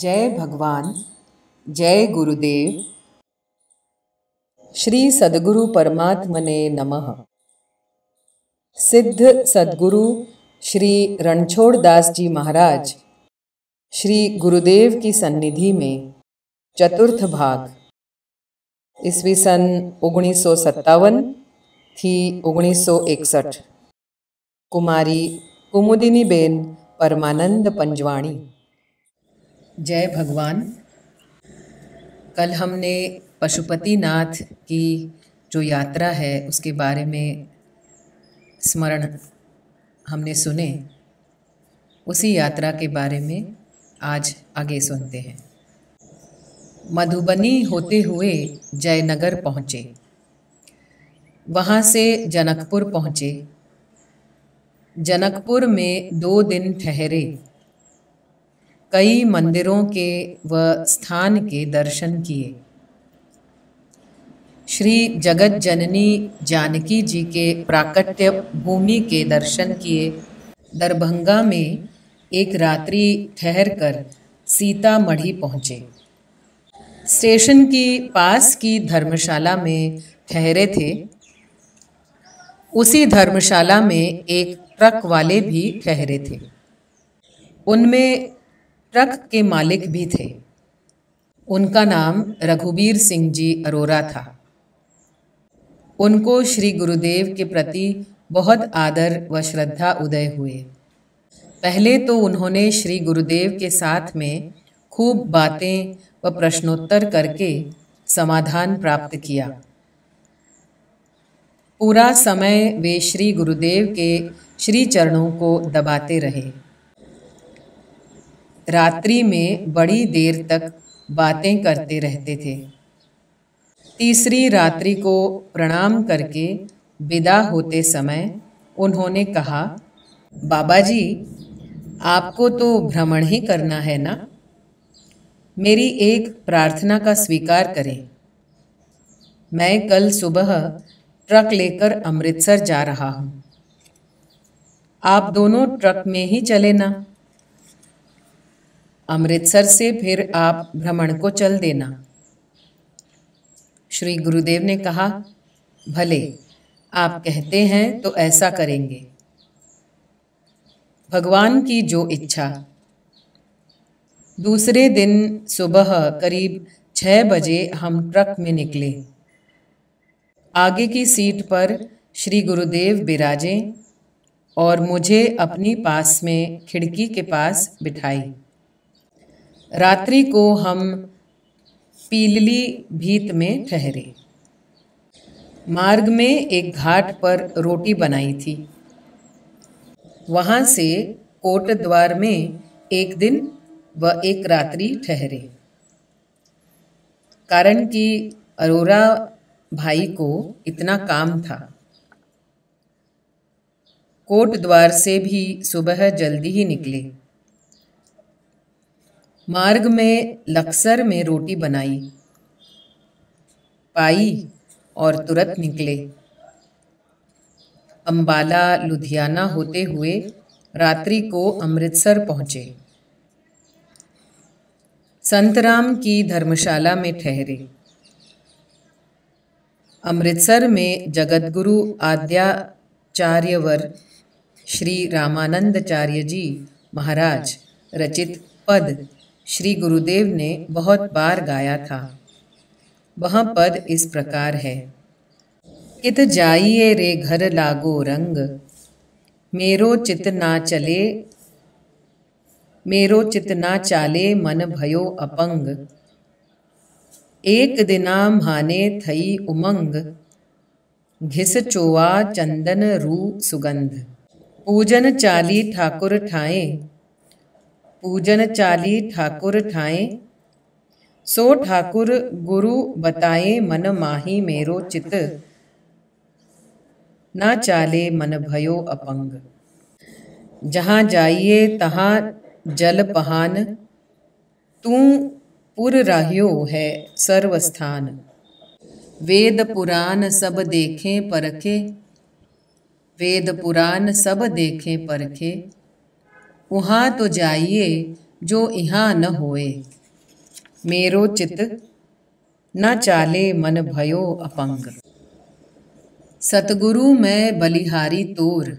जय भगवान, जय गुरुदेव। श्री सद्गुरु परमात्मने नमः। सिद्ध सद्गुरु श्री रणछोड़ दास जी महाराज श्री गुरुदेव की सन्निधि में चतुर्थ भाग ईस्वी सन 1957 थी 1961 कुमारी कुमुदिनी बेन परमानंद पंजवाणी। जय भगवान। कल हमने पशुपतिनाथ की जो यात्रा है उसके बारे में स्मरण हमने सुने। उसी यात्रा के बारे में आज आगे सुनते हैं। मधुबनी होते हुए जयनगर पहुँचे, वहाँ से जनकपुर पहुँचे। जनकपुर में 2 दिन ठहरे। कई मंदिरों के व स्थान के दर्शन किए। श्री जगत जननी जानकी जी के प्राकट्य भूमि के दर्शन किए। दरभंगा में एक रात्रि ठहरकर सीतामढ़ी पहुँचे। स्टेशन की पास की धर्मशाला में ठहरे थे। उसी धर्मशाला में एक ट्रक वाले भी ठहरे थे। उनमें ट्रक के मालिक भी थे। उनका नाम रघुबीर सिंह जी अरोरा था। उनको श्री गुरुदेव के प्रति बहुत आदर व श्रद्धा उदय हुए। पहले तो उन्होंने श्री गुरुदेव के साथ में खूब बातें व प्रश्नोत्तर करके समाधान प्राप्त किया। पूरा समय वे श्री गुरुदेव के श्री चरणों को दबाते रहे। रात्रि में बड़ी देर तक बातें करते रहते थे। तीसरी रात्रि को प्रणाम करके विदा होते समय उन्होंने कहा, बाबा जी, आपको तो भ्रमण ही करना है ना? मेरी एक प्रार्थना का स्वीकार करें। मैं कल सुबह ट्रक लेकर अमृतसर जा रहा हूँ। आप दोनों ट्रक में ही चले ना। अमृतसर से फिर आप भ्रमण को चल देना। श्री गुरुदेव ने कहा, भले, आप कहते हैं तो ऐसा करेंगे। भगवान की जो इच्छा। दूसरे दिन सुबह करीब 6 बजे हम ट्रक में निकले। आगे की सीट पर श्री गुरुदेव विराजे और मुझे अपनी पास में खिड़की के पास बिठाई। रात्रि को हम पीलली भीत में ठहरे। मार्ग में एक घाट पर रोटी बनाई थी। वहाँ से कोटद्वार में एक दिन व एक रात्रि ठहरे। कारण कि अरोरा भाई को इतना काम था। कोटद्वार से भी सुबह जल्दी ही निकले। मार्ग में लक्सर में रोटी बनाई, पाई और तुरंत निकले। अंबाला लुधियाना होते हुए रात्रि को अमृतसर पहुँचे। संतराम की धर्मशाला में ठहरे। अमृतसर में जगतगुरु आद्याचार्यवर श्री रामानंदाचार्य जी महाराज रचित पद श्री गुरुदेव ने बहुत बार गाया था। वह पद इस प्रकार है। कित जाइए रे घर लागो रंग, मेरो चित ना चले, मेरो चित ना चाले मन भयो अपंग। एक दिना भाने थई उमंग, घिस चोआ चंदन रू सुगंध। पूजन चाली ठाकुर ठाए, पूजन चाली ठाकुर ठाए, सो ठाकुर गुरु बताए मन माही मेरो चित, ना चाले मन भयो अपंग। जहाँ जाइए तहाँ जल पहान, तू पुर राहियो है सर्वस्थान। वेद पुराण सब देखें परखे, वेद पुराण सब देखें परखे, वहाँ तो जाइए जो यहाँ न होए। मेरो चित न चाले मन भयो अपंग। सतगुरु मैं बलिहारी तोर,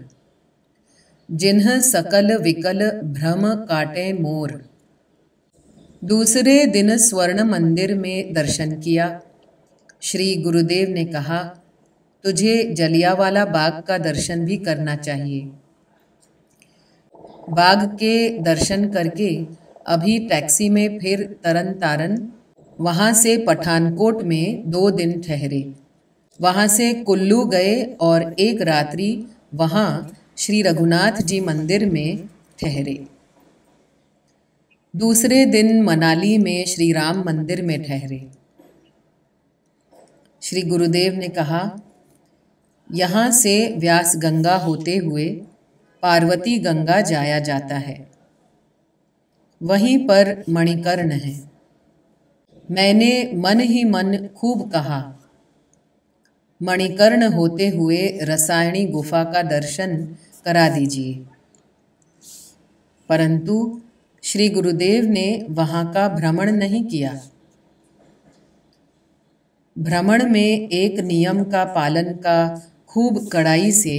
जिन्ह सकल विकल भ्रम काटे मोर। दूसरे दिन स्वर्ण मंदिर में दर्शन किया। श्री गुरुदेव ने कहा, तुझे जलियांवाला बाग का दर्शन भी करना चाहिए। बाग के दर्शन करके अभी टैक्सी में फिर तरन तारन, वहाँ से पठानकोट में 2 दिन ठहरे। वहाँ से कुल्लू गए और एक रात्रि वहाँ श्री रघुनाथ जी मंदिर में ठहरे। दूसरे दिन मनाली में श्री राम मंदिर में ठहरे। श्री गुरुदेव ने कहा, यहाँ से व्यास गंगा होते हुए पार्वती गंगा जाया जाता है। वहीं पर मणिकर्ण है। मैंने मन ही मन खूब कहा, मणिकर्ण होते हुए रसायनी गुफा का दर्शन करा दीजिए। परंतु श्री गुरुदेव ने वहाँ का भ्रमण नहीं किया। भ्रमण में एक नियम का पालन का खूब कड़ाई से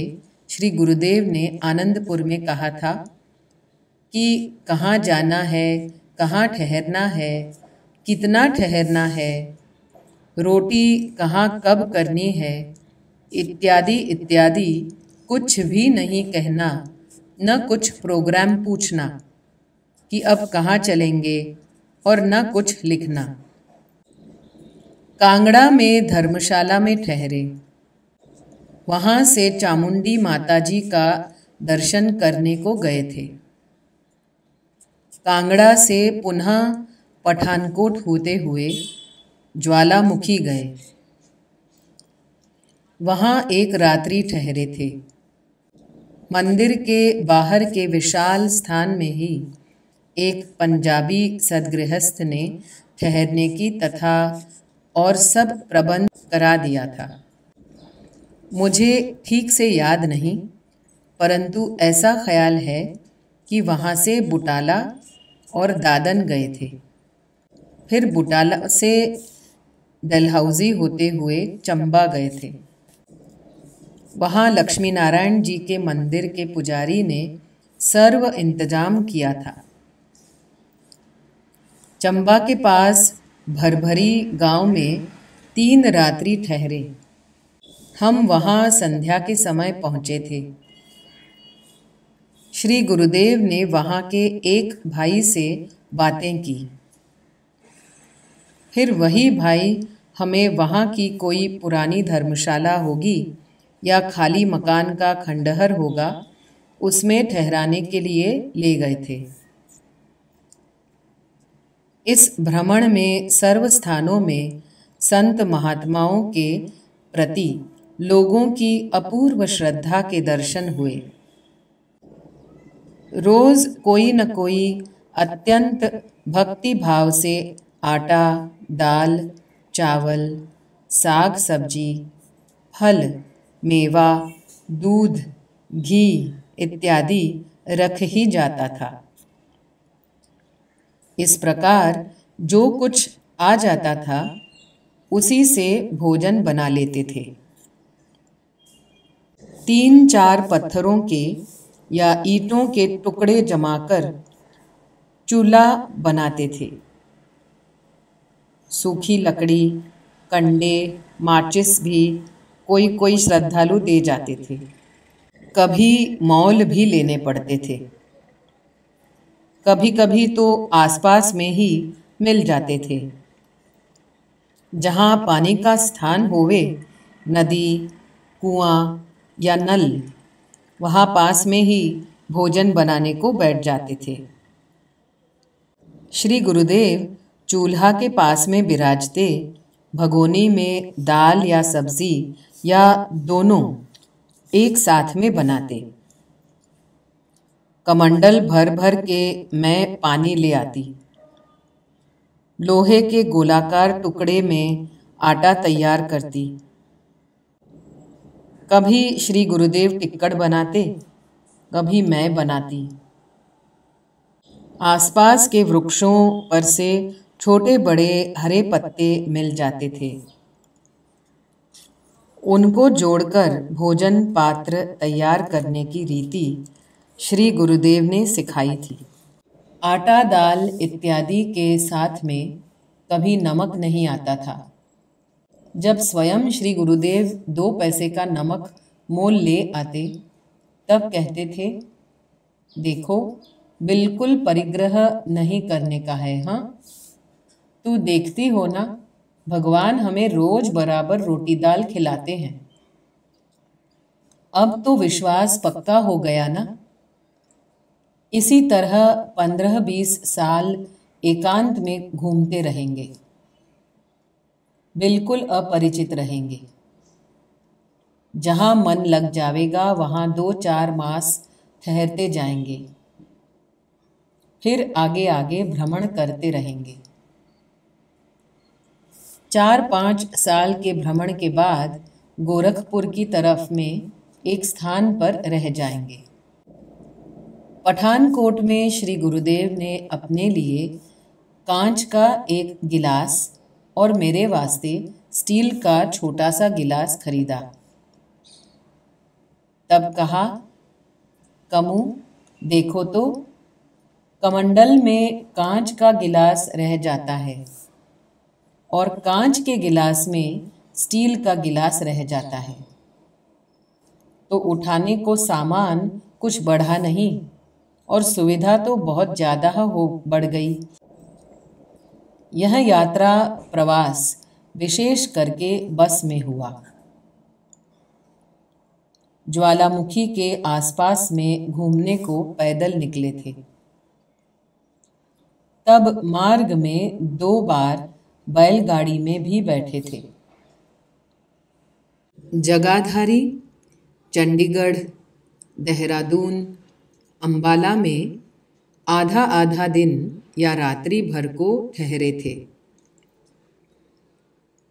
श्री गुरुदेव ने आनंदपुर में कहा था कि कहाँ जाना है, कहाँ ठहरना है, कितना ठहरना है, रोटी कहाँ कब करनी है, इत्यादि इत्यादि कुछ भी नहीं कहना, न कुछ प्रोग्राम पूछना कि अब कहाँ चलेंगे, और न कुछ लिखना। कांगड़ा में धर्मशाला में ठहरे। वहाँ से चामुंडी माताजी का दर्शन करने को गए थे। कांगड़ा से पुनः पठानकोट होते हुए ज्वालामुखी गए। वहाँ एक रात्रि ठहरे थे। मंदिर के बाहर के विशाल स्थान में ही एक पंजाबी सदगृहस्थ ने ठहरने की तथा और सब प्रबंध करा दिया था। मुझे ठीक से याद नहीं, परंतु ऐसा ख्याल है कि वहाँ से बुटाला और दादन गए थे। फिर बुटाला से डलहौजी होते हुए चंबा गए थे। वहाँ लक्ष्मी नारायण जी के मंदिर के पुजारी ने सर्व इंतजाम किया था। चंबा के पास भरभरी गांव में 3 रात्रि ठहरे। हम वहाँ संध्या के समय पहुँचे थे। श्री गुरुदेव ने वहाँ के एक भाई से बातें की। फिर वही भाई हमें वहाँ की कोई पुरानी धर्मशाला होगी या खाली मकान का खंडहर होगा, उसमें ठहराने के लिए ले गए थे। इस भ्रमण में सर्व स्थानों में संत महात्माओं के प्रति लोगों की अपूर्व श्रद्धा के दर्शन हुए। रोज कोई न कोई अत्यंत भक्ति भाव से आटा, दाल, चावल, साग सब्जी, फल, मेवा, दूध, घी इत्यादि रख ही जाता था। इस प्रकार जो कुछ आ जाता था उसी से भोजन बना लेते थे। 3-4 पत्थरों के या ईंटों के टुकड़े जमाकर चूल्हा बनाते थे। सूखी लकड़ी, कंडे, माचिस भी कोई कोई श्रद्धालु दे जाते थे। कभी मौल भी लेने पड़ते थे। कभी कभी तो आसपास में ही मिल जाते थे। जहाँ पानी का स्थान होवे, नदी, कुआं या नल, वहाँ पास में ही भोजन बनाने को बैठ जाते थे। श्री गुरुदेव चूल्हा के पास में विराजते, भगोनी में दाल या सब्जी या दोनों एक साथ में बनाते। कमंडल भर भर के मैं पानी ले आती। लोहे के गोलाकार टुकड़े में आटा तैयार करती। कभी श्री गुरुदेव टिक्कड़ बनाते, कभी मैं बनाती। आसपास के वृक्षों पर से छोटे बड़े हरे पत्ते मिल जाते थे। उनको जोड़कर भोजन पात्र तैयार करने की रीति श्री गुरुदेव ने सिखाई थी। आटा, दाल इत्यादि के साथ में कभी नमक नहीं आता था। जब स्वयं श्री गुरुदेव 2 पैसे का नमक मोल ले आते, तब कहते थे, देखो, बिल्कुल परिग्रह नहीं करने का है। हाँ, तू देखती हो ना, भगवान हमें रोज बराबर रोटी दाल खिलाते हैं। अब तो विश्वास पक्का हो गया ना। इसी तरह 15-20 साल एकांत में घूमते रहेंगे, बिल्कुल अपरिचित रहेंगे। जहाँ मन लग जाएगा वहाँ 2-4 मास ठहरते जाएंगे, फिर आगे आगे भ्रमण करते रहेंगे। 4-5 साल के भ्रमण के बाद गोरखपुर की तरफ में एक स्थान पर रह जाएंगे। पठानकोट में श्री गुरुदेव ने अपने लिए कांच का एक गिलास और मेरे वास्ते स्टील का छोटा सा गिलास खरीदा। तब कहा, कमू, देखो तो, कमंडल में कांच का गिलास रह जाता है और कांच के गिलास में स्टील का गिलास रह जाता है, तो उठाने को सामान कुछ बढ़ा नहीं और सुविधा तो बहुत ज़्यादा हो बढ़ गई। यह यात्रा प्रवास विशेष करके बस में हुआ। ज्वालामुखी के आसपास में घूमने को पैदल निकले थे। तब मार्ग में 2 बार बैलगाड़ी में भी बैठे थे। जगाधारी, चंडीगढ़, देहरादून, अंबाला में आधा आधा दिन या रात्रि भर को ठहरे थे।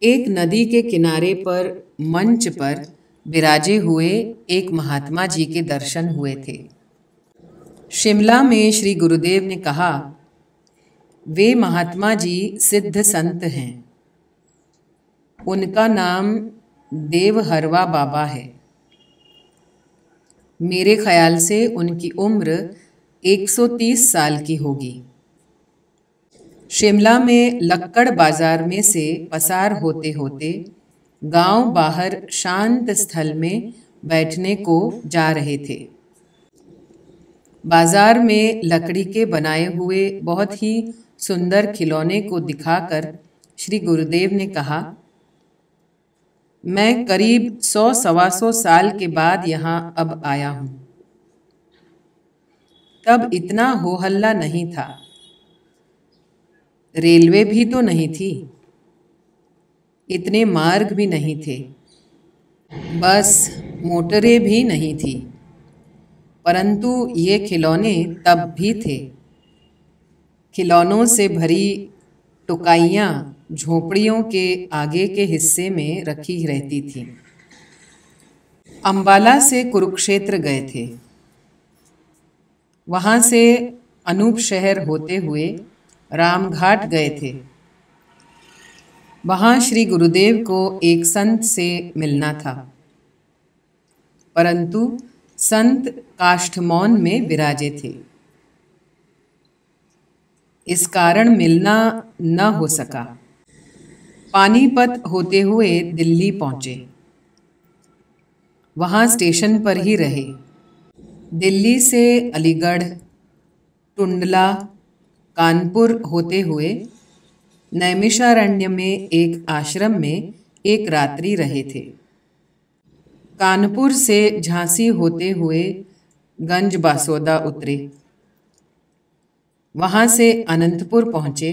एक नदी के किनारे पर मंच पर विराजे हुए एक महात्मा जी के दर्शन हुए थे। शिमला में श्री गुरुदेव ने कहा, वे महात्मा जी सिद्ध संत हैं। उनका नाम देवहरवा बाबा है। मेरे ख्याल से उनकी उम्र 130 साल की होगी। शिमला में लक्कड़ बाजार में से पसार होते होते गांव बाहर शांत स्थल में बैठने को जा रहे थे। बाजार में लकड़ी के बनाए हुए बहुत ही सुंदर खिलौने को दिखाकर श्री गुरुदेव ने कहा, मैं करीब 100-125 साल के बाद यहाँ अब आया हूँ। तब इतना हो हल्ला नहीं था, रेलवे भी तो नहीं थी, इतने मार्ग भी नहीं थे, बस मोटरें भी नहीं थी, परंतु ये खिलौने तब भी थे। खिलौनों से भरी टुकाइयाँ झोपड़ियों के आगे के हिस्से में रखी रहती थीं। अंबाला से कुरुक्षेत्र गए थे। वहाँ से अनूप शहर होते हुए रामघाट गए थे। वहाँ श्री गुरुदेव को एक संत से मिलना था, परंतु संत काष्ठमौन में विराजे थे। इस कारण मिलना न हो सका। पानीपत होते हुए दिल्ली पहुँचे। वहाँ स्टेशन पर ही रहे। दिल्ली से अलीगढ़, टुंडला, कानपुर होते हुए नैमिषारण्य में एक आश्रम में एक रात्रि रहे थे। कानपुर से झांसी होते हुए गंज बासोदा उतरे। वहाँ से अनंतपुर पहुँचे।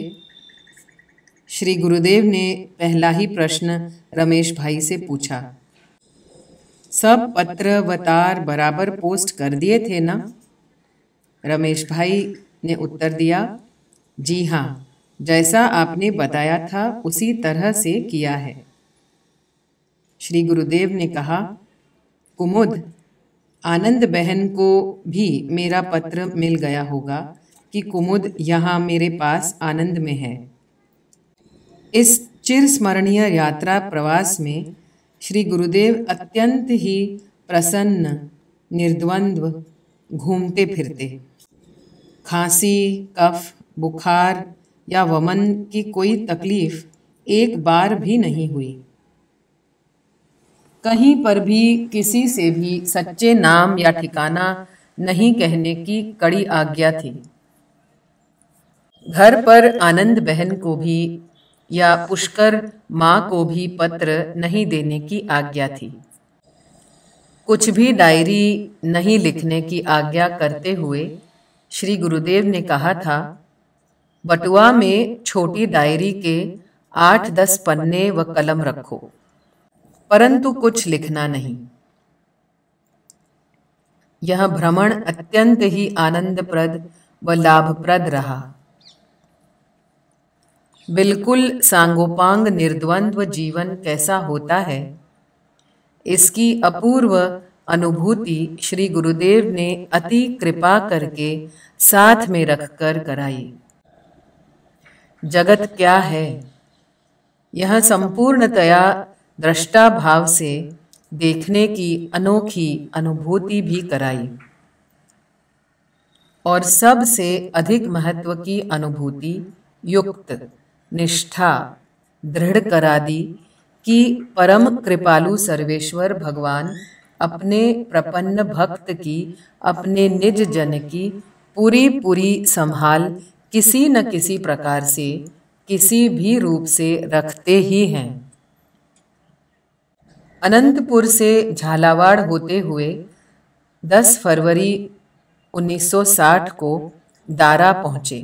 श्री गुरुदेव ने पहला ही प्रश्न रमेश भाई से पूछा, सब पत्र वतार बराबर पोस्ट कर दिए थे ना? रमेश भाई ने उत्तर दिया, जी हाँ, जैसा आपने बताया था उसी तरह से किया है। श्री गुरुदेव ने कहा, कुमुद, आनंद बहन को भी मेरा पत्र मिल गया होगा, कि कुमुद यहाँ मेरे पास आनंद में है। इस चिरस्मरणीय यात्रा प्रवास में श्री गुरुदेव अत्यंत ही प्रसन्न, निर्द्वंद्व घूमते फिरते। खांसी, कफ, बुखार या वमन की कोई तकलीफ एक बार भी नहीं हुई। कहीं पर भी किसी से भी सच्चे नाम या ठिकाना नहीं कहने की कड़ी आज्ञा थी। घर पर आनंद बहन को भी या पुष्कर माँ को भी पत्र नहीं देने की आज्ञा थी। कुछ भी डायरी नहीं लिखने की आज्ञा करते हुए श्री गुरुदेव ने कहा था, बटुआ में छोटी डायरी के 8-10 पन्ने व कलम रखो, परंतु कुछ लिखना नहीं। यह भ्रमण अत्यंत ही आनंदप्रद व लाभप्रद रहा। बिल्कुल सांगोपांग निर्द्वंद्व जीवन कैसा होता है, इसकी अपूर्व अनुभूति श्री गुरुदेव ने अति कृपा करके साथ में रखकर कराई। जगत क्या है, यह संपूर्णतया दृष्टा भाव से देखने की अनोखी अनुभूति भी कराई। और सबसे अधिक महत्व की अनुभूति युक्त निष्ठा दृढ़ करा दी कि परम कृपालु सर्वेश्वर भगवान अपने प्रपन्न भक्त की, अपने निज जन की पूरी पूरी संभाल किसी न किसी प्रकार से, किसी भी रूप से रखते ही हैं। अनंतपुर से झालावाड़ होते हुए 10 फरवरी 1960 को दारा पहुंचे।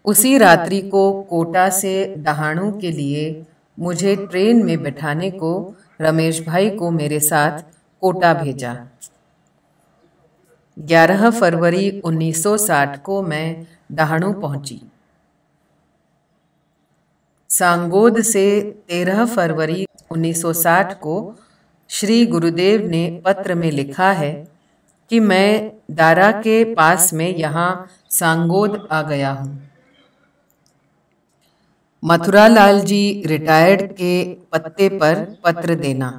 उसी रात्रि को कोटा से डहाणू के लिए मुझे ट्रेन में बिठाने को रमेश भाई को मेरे साथ कोटा भेजा। 11 फरवरी 1960 को मैं डहाणू पहुंची। सांगोद से 13 फरवरी 1960 को श्री गुरुदेव ने पत्र में लिखा है कि मैं दारा के पास में यहाँ सांगोद आ गया हूँ। मथुरालाल जी रिटायर्ड के पत्ते पर पत्र देना।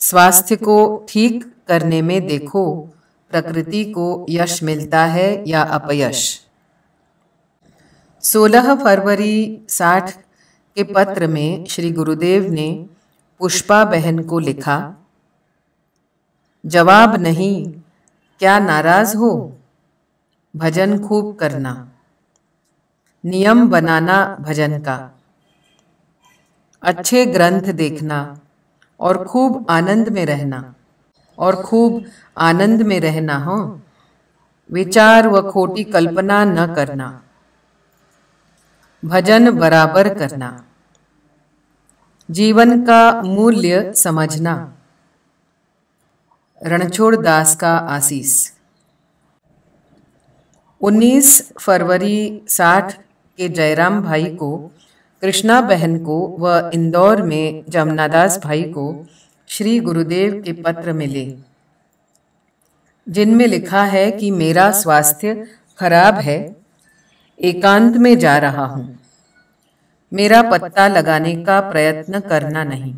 स्वास्थ्य को ठीक करने में देखो प्रकृति को यश मिलता है या अपयश। 16 फरवरी 60 के पत्र में श्री गुरुदेव ने पुष्पा बहन को लिखा, जवाब नहीं, क्या नाराज हो? भजन खूब करना, नियम बनाना भजन का, अच्छे ग्रंथ देखना और खूब आनंद में रहना, और खूब आनंद में रहना हो। विचार व खोटी कल्पना न करना, भजन बराबर करना, जीवन का मूल्य समझना। रणछोड़ दास का आशीष। 19 फरवरी 60 के जयराम भाई को, कृष्णा बहन को व इंदौर में जमनादास भाई को श्री गुरुदेव के पत्र मिले, जिनमें लिखा है कि मेरा स्वास्थ्य खराब है, एकांत में जा रहा हूँ, मेरा पत्ता लगाने का प्रयत्न करना नहीं।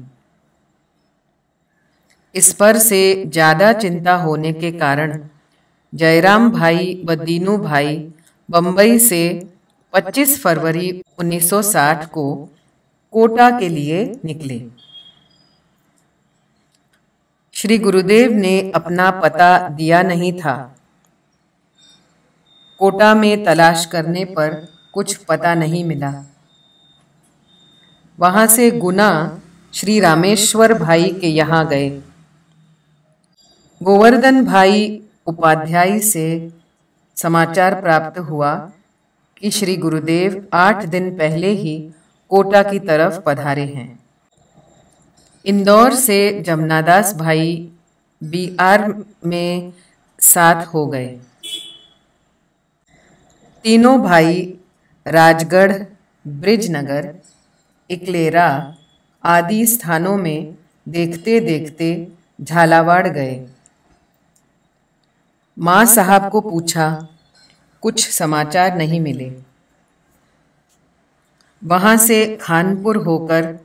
इस पर से ज्यादा चिंता होने के कारण जयराम भाई व दीनू भाई बंबई से 25 फरवरी 1960 को कोटा के लिए निकले। श्री गुरुदेव ने अपना पता दिया नहीं था। कोटा में तलाश करने पर कुछ पता नहीं मिला। वहां से गुना श्री रामेश्वर भाई के यहाँ गए। गोवर्धन भाई उपाध्याय से समाचार प्राप्त हुआ कि श्री गुरुदेव 8 दिन पहले ही कोटा की तरफ पधारे हैं। इंदौर से जमनादास भाई BR में साथ हो गए। तीनों भाई राजगढ़, ब्रिजनगर, इकलेरा आदि स्थानों में देखते देखते झालावाड़ गए। माँ साहब को पूछा, कुछ समाचार नहीं मिले। वहाँ से खानपुर होकर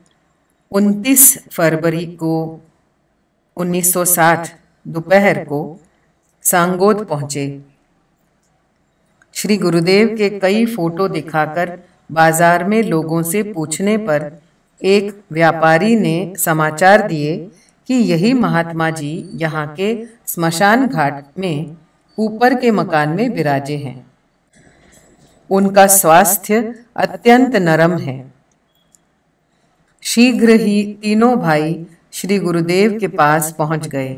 29 फरवरी को 1960 दोपहर को सांगोद पहुँचे। श्री गुरुदेव के कई फोटो दिखाकर बाजार में लोगों से पूछने पर एक व्यापारी ने समाचार दिए कि यही महात्मा जी यहाँ के स्मशान घाट में ऊपर के मकान में विराजे हैं। उनका स्वास्थ्य अत्यंत नरम है। शीघ्र ही तीनों भाई श्री गुरुदेव के पास पहुंच गए।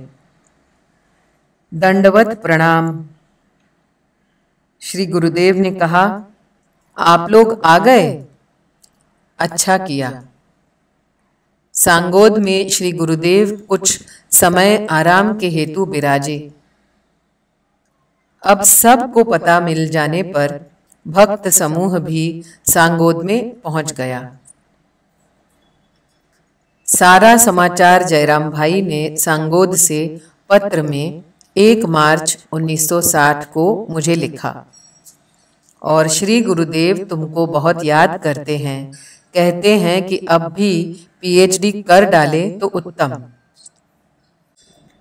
दंडवत प्रणाम। श्री गुरुदेव ने कहा, आप लोग आ गए, अच्छा किया। सांगोद में श्री गुरुदेव कुछ समय आराम के हेतु विराजे। अब सबको पता मिल जाने पर भक्त समूह भी सांगोद में पहुंच गया। सारा समाचार जयराम भाई ने सांगोद से पत्र में 1 मार्च 1960 को मुझे लिखा और श्री गुरुदेव तुमको बहुत याद करते हैं, कहते हैं कि अब भी पीएचडी कर डाले तो उत्तम।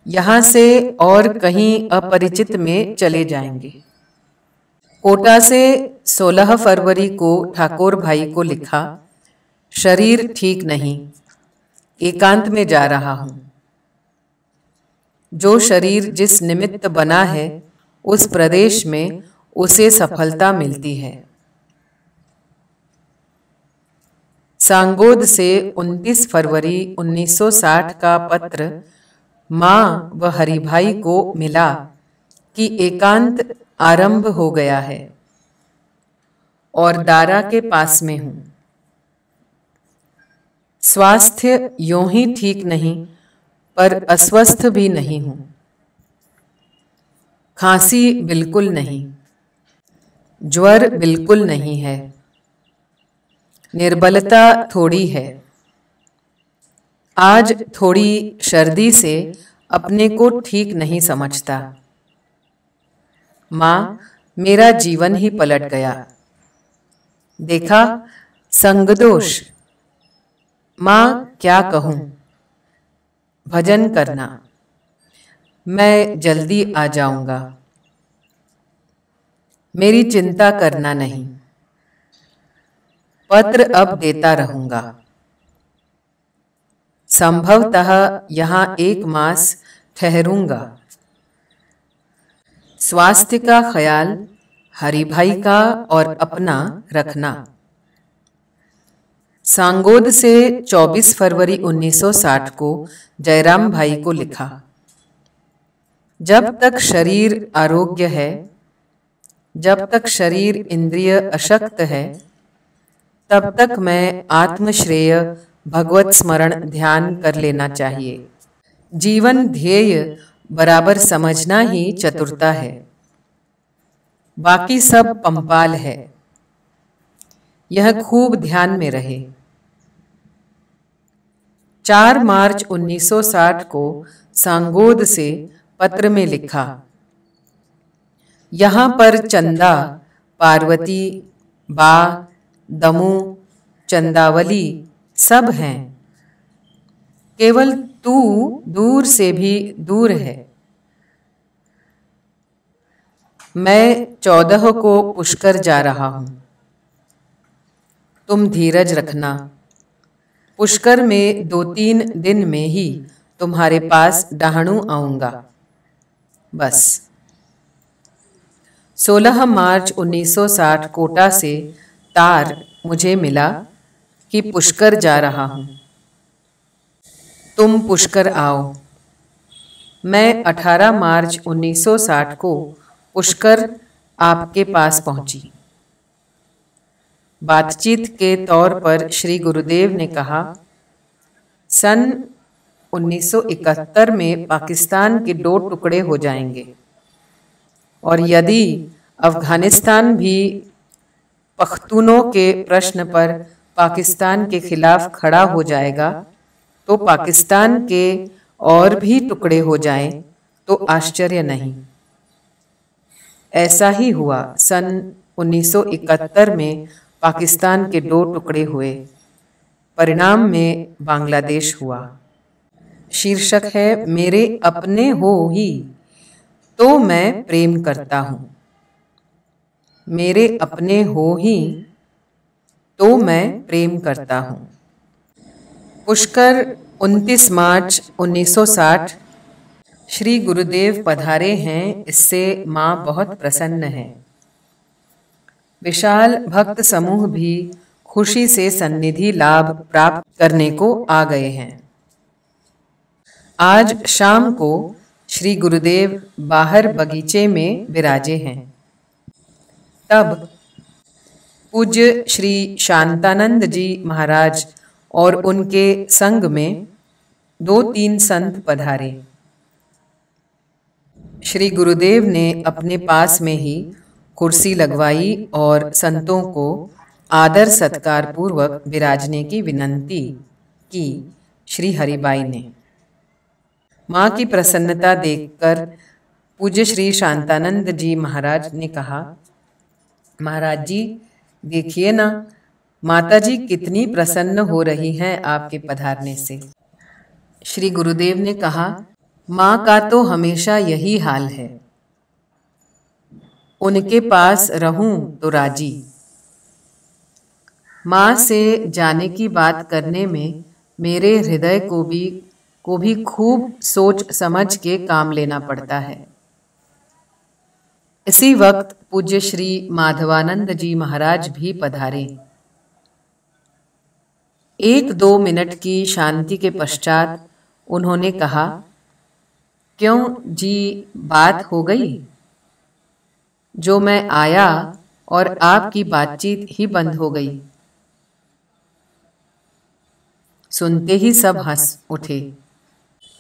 यहाँ से और कहीं अपरिचित में चले जाएंगे। कोटा से 16 फरवरी को ठाकुर भाई को लिखा, शरीर ठीक नहीं, एकांत में जा रहा हूँ। जो शरीर जिस निमित्त बना है उस प्रदेश में उसे सफलता मिलती है। सांगोद से 29 फरवरी 1960 का पत्र माँ व हरिभाई को मिला कि एकांत आरंभ हो गया है और दारा के पास में हूँ। स्वास्थ्य यूं ही ठीक नहीं पर अस्वस्थ भी नहीं हूँ। खांसी बिल्कुल नहीं, ज्वर बिल्कुल नहीं है, निर्बलता थोड़ी है। आज थोड़ी सर्दी से अपने को ठीक नहीं समझता। माँ, मेरा जीवन ही पलट गया। देखा, संगदोष। माँ, क्या कहूँ, भजन करना, मैं जल्दी आ जाऊंगा। मेरी चिंता करना नहीं, पत्र अब देता रहूंगा। संभवतः यहाँ 1 मास ठहरूंगा। स्वास्थ्य का ख्याल हरिभाई का और अपना रखना। सांगोद से 24 फरवरी 1960 को जयराम भाई को लिखा, जब तक शरीर आरोग्य है, जब तक शरीर इंद्रिय अशक्त है, तब तक मैं आत्मश्रेय भगवत स्मरण ध्यान कर लेना चाहिए। जीवन ध्येय बराबर समझना ही चतुरता है, बाकी सब पंपाल है। यह खूब ध्यान में रहे। 4 मार्च 1960 को सांगोद से पत्र में लिखा, यहाँ पर चंदा, पार्वती, बा, दमू, चंदावली सब हैं। केवल तू दूर से भी दूर है। मैं 14 को पुष्कर जा रहा हूँ। तुम धीरज रखना। पुष्कर में 2-3 दिन में ही तुम्हारे पास डहाणू आऊंगा। बस। 16 मार्च 1960 कोटा से तार मुझे मिला कि पुष्कर जा रहा हूँ। तुम पुष्कर आओ। मैं 18 मार्च 1960 को पुष्कर आपके पास पहुंची। बातचीत के तौर पर श्री गुरुदेव ने कहा, सन 1971 में पाकिस्तान के 2 टुकड़े हो जाएंगे और यदि अफगानिस्तान भी पख्तूनों के प्रश्न पर पाकिस्तान के खिलाफ खड़ा हो जाएगा तो पाकिस्तान के और भी टुकड़े हो जाएं तो आश्चर्य नहीं। ऐसा ही हुआ। सन 1971 में पाकिस्तान के 2 टुकड़े हुए, परिणाम में बांग्लादेश हुआ। शीर्षक है मेरे अपने हो ही तो मैं प्रेम करता हूँ। मेरे अपने हो ही तो मैं प्रेम करता हूँ। पुष्कर 29 मार्च 1960। श्री गुरुदेव पधारे हैं, इससे माँ बहुत प्रसन्न है। विशाल भक्त समूह भी खुशी से सन्निधि लाभ प्राप्त करने को आ गए हैं। आज शाम को श्री गुरुदेव बाहर बगीचे में विराजे हैं। तब पूज्य श्री शांतानंद जी महाराज और उनके संग में 2-3 संत पधारे। श्री गुरुदेव ने अपने पास में ही कुर्सी लगवाई और संतों को आदर सत्कार पूर्वक विराजने की विनंती की। श्री हरिबाई ने माँ की प्रसन्नता देखकर पूज्य श्री शांतानंद जी महाराज ने कहा, महाराज जी देखिए ना, माता जी कितनी प्रसन्न हो रही हैं आपके पधारने से। श्री गुरुदेव ने कहा, माँ का तो हमेशा यही हाल है, उनके पास रहूं तो राजी। माँ से जाने की बात करने में मेरे हृदय को भी खूब सोच समझ के काम लेना पड़ता है। इसी वक्त पूज्य श्री माधवानंद जी महाराज भी पधारे। 1-2 मिनट की शांति के पश्चात उन्होंने कहा, क्यों जी बात हो गई? जो मैं आया और आपकी बातचीत ही बंद हो गई। सुनते ही सब हंस उठे।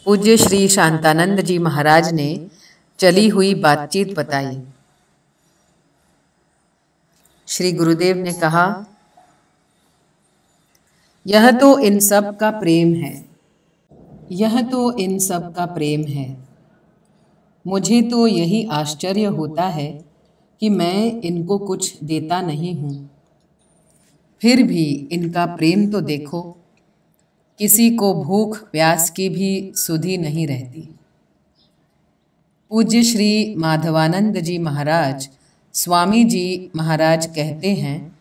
पूज्य श्री शांतानंद जी महाराज ने चली हुई बातचीत बताई। श्री गुरुदेव ने कहा, यह तो इन सब का प्रेम है, यह तो इन सब का प्रेम है। मुझे तो यही आश्चर्य होता है कि मैं इनको कुछ देता नहीं हूँ, फिर भी इनका प्रेम तो देखो, किसी को भूख प्यास की भी सुधि नहीं रहती। पूज्य श्री माधवानंद जी महाराज स्वामी जी महाराज कहते हैं,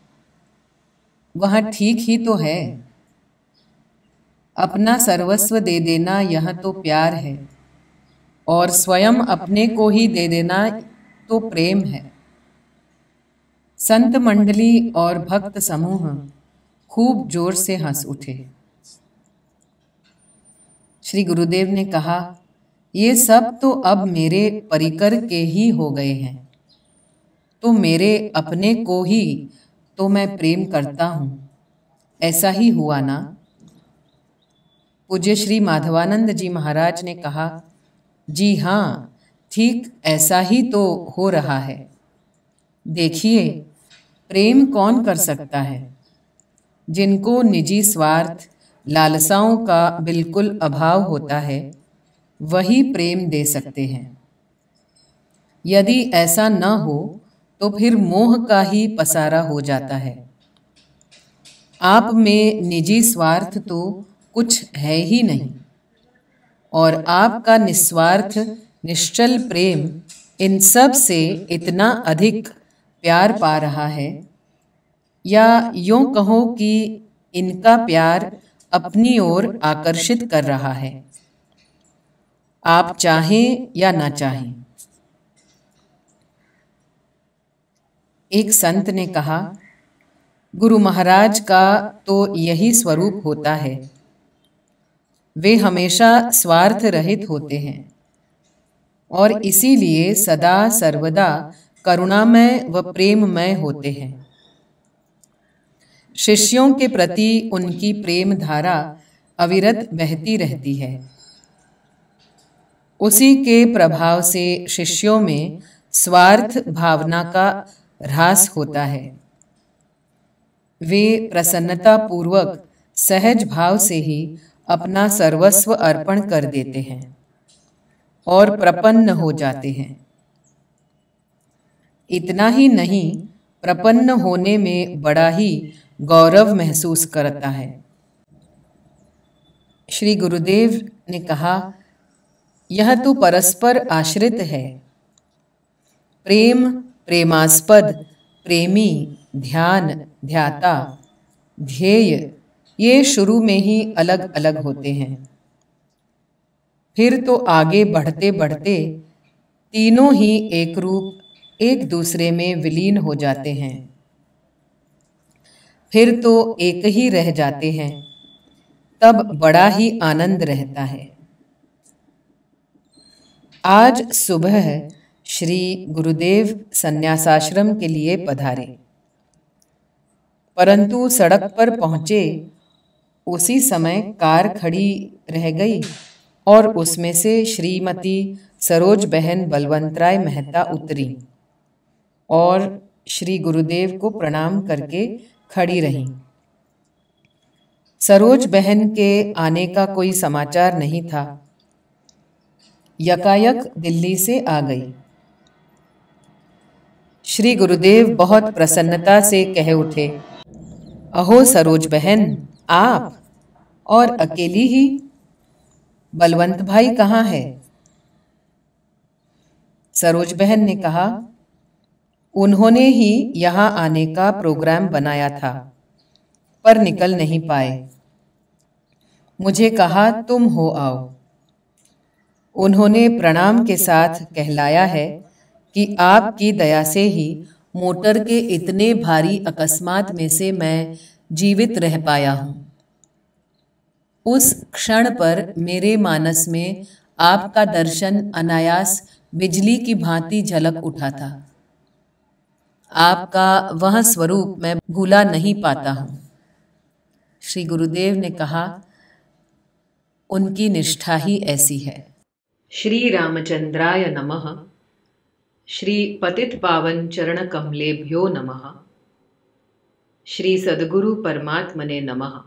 वह ठीक ही तो है, अपना सर्वस्व दे देना यह तो प्यार है, और स्वयं अपने को ही दे देना तो प्रेम है। संत मंडली और भक्त समूह खूब जोर से हंस उठे। श्री गुरुदेव ने कहा, ये सब तो अब मेरे परिकर के ही हो गए हैं, तो मेरे अपने को ही तो मैं प्रेम करता हूँ, ऐसा ही हुआ ना? पूज्य श्री माधवानंद जी महाराज ने कहा, जी हाँ, ठीक ऐसा ही तो हो रहा है। देखिए, प्रेम कौन कर सकता है? जिनको निजी स्वार्थ लालसाओं का बिल्कुल अभाव होता है, वही प्रेम दे सकते हैं। यदि ऐसा न हो तो फिर मोह का ही पसारा हो जाता है। आप में निजी स्वार्थ तो कुछ है ही नहीं, और आपका निस्वार्थ निश्चल प्रेम इन सब से इतना अधिक प्यार पा रहा है, या यूं कहो कि इनका प्यार अपनी ओर आकर्षित कर रहा है, आप चाहें या ना चाहें। एक संत ने कहा, गुरु महाराज का तो यही स्वरूप होता है, वे हमेशा स्वार्थ रहित होते हैं और इसीलिए सदा सर्वदा करुणामय व प्रेममय होते हैं। शिष्यों के प्रति उनकी प्रेम धारा अविरत बहती रहती है। उसी के प्रभाव से शिष्यों में स्वार्थ भावना का ह्रास होता है। वे प्रसन्नता पूर्वक सहज भाव से ही अपना सर्वस्व अर्पण कर देते हैं और प्रपन्न हो जाते हैं। इतना ही नहीं, प्रपन्न होने में बड़ा ही गौरव महसूस करता है। श्री गुरुदेव ने कहा, यह तो परस्पर आश्रित है। प्रेम, प्रेमास्पद, प्रेमी, ध्यान, ध्याता, ध्येय, ये शुरू में ही अलग अलग होते हैं। फिर तो आगे बढ़ते बढ़ते तीनों ही एक रूप, एक दूसरे में विलीन हो जाते हैं। फिर तो एक ही रह जाते हैं। तब बड़ा ही आनंद रहता है। आज सुबह श्री गुरुदेव संन्यासाश्रम के लिए पधारे, परंतु सड़क पर पहुंचे उसी समय कार खड़ी रह गई और उसमें से श्रीमती सरोज बहन बलवंतराय मेहता उतरी और श्री गुरुदेव को प्रणाम करके खड़ी रहीं। सरोज बहन के आने का कोई समाचार नहीं था। यकायक दिल्ली से आ गई। श्री गुरुदेव बहुत प्रसन्नता से कह उठे, अहो सरोज बहन, आप और अकेली ही? बलवंत भाई कहाँ है? सरोज बहन ने कहा, उन्होंने ही यहाँ आने का प्रोग्राम बनाया था, पर निकल नहीं पाए। मुझे कहा तुम हो आओ। उन्होंने प्रणाम के साथ कहलाया है कि आपकी दया से ही मोटर के इतने भारी अकस्मात में से मैं जीवित रह पाया हूँ। उस क्षण पर मेरे मानस में आपका दर्शन अनायास बिजली की भांति झलक उठा था। आपका वह स्वरूप मैं भूला नहीं पाता हूँ। श्री गुरुदेव ने कहा, उनकी निष्ठा ही ऐसी है। श्री रामचंद्राय नमः। श्री पतित पावन चरण कमलेभ्यो नमः। श्री सद्गुरु परमात्मने नमः।